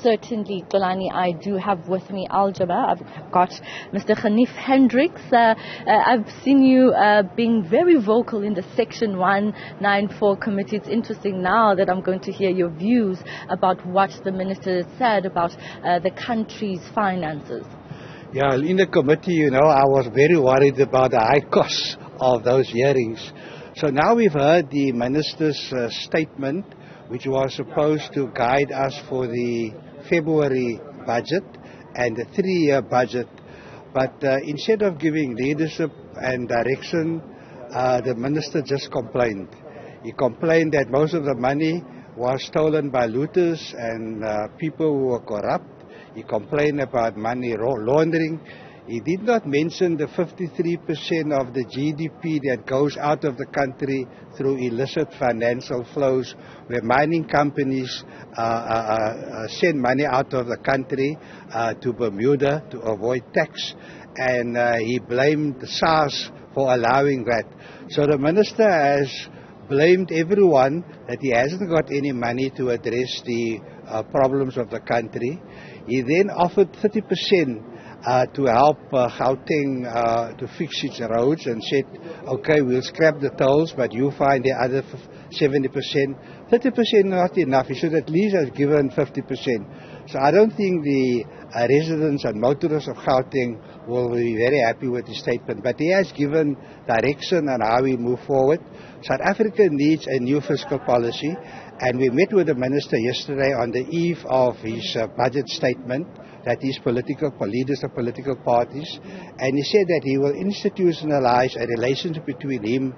Certainly, Xolani, I do have with me Jama'ah. I've got Mr. Ganief Hendriks. I've seen you being very vocal in the Section 194 committee. It's interesting now that I'm going to hear your views about what the minister said about the country's finances. Yeah, in the committee, I was very worried about the high costs of those hearings. So now we've heard the minister's statement, which was supposed to guide us for the February budget and the 3-year budget. But instead of giving leadership and direction, the minister just complained. He complained that most of the money was stolen by looters and people who were corrupt. He complained about money laundering. He did not mention the 53% of the GDP that goes out of the country through illicit financial flows, where mining companies send money out of the country to Bermuda to avoid tax. And he blamed the SARS for allowing that. So the minister has blamed everyone that he hasn't got any money to address the problems of the country. He then offered 30% to help Gauteng to fix its roads and said, okay, we'll scrap the tolls, but you find the other 70%. 30% not enough. He should at least have given 50%. So I don't think the residents and motorists of Gauteng will be very happy with his statement. But he has given direction on how we move forward. South Africa needs a new fiscal policy. And we met with the minister yesterday on the eve of his budget statement, that is leaders of political parties, and he said that he will institutionalize a relationship between him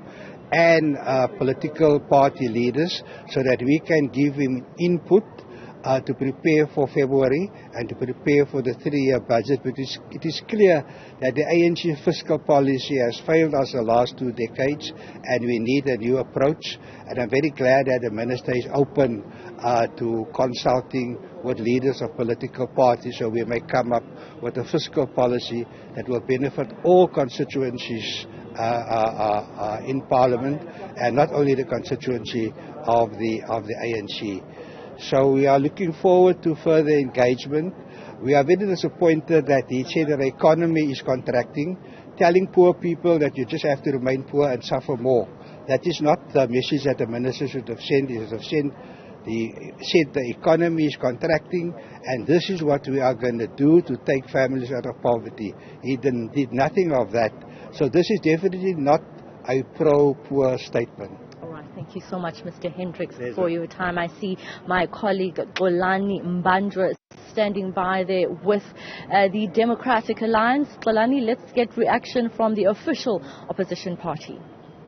and political party leaders so that we can give him input to prepare for February and to prepare for the 3-year budget. But it is clear that the ANC fiscal policy has failed us the last 2 decades and we need a new approach. And I'm very glad that the minister is open to consulting with leaders of political parties so we may come up with a fiscal policy that will benefit all constituencies in Parliament and not only the constituency of the ANC. So we are looking forward to further engagement. We are very disappointed that he said that the economy is contracting, telling poor people that you just have to remain poor and suffer more. That is not the message that the minister should have sent. He should have said the economy is contracting and this is what we are going to do to take families out of poverty. He did nothing of that. So this is definitely not a pro-poor statement. Thank you so much, Mr. Hendriks, for your time. I see my colleague Xolani standing by there with the Democratic Alliance. Xolani, let's get reaction from the official opposition party.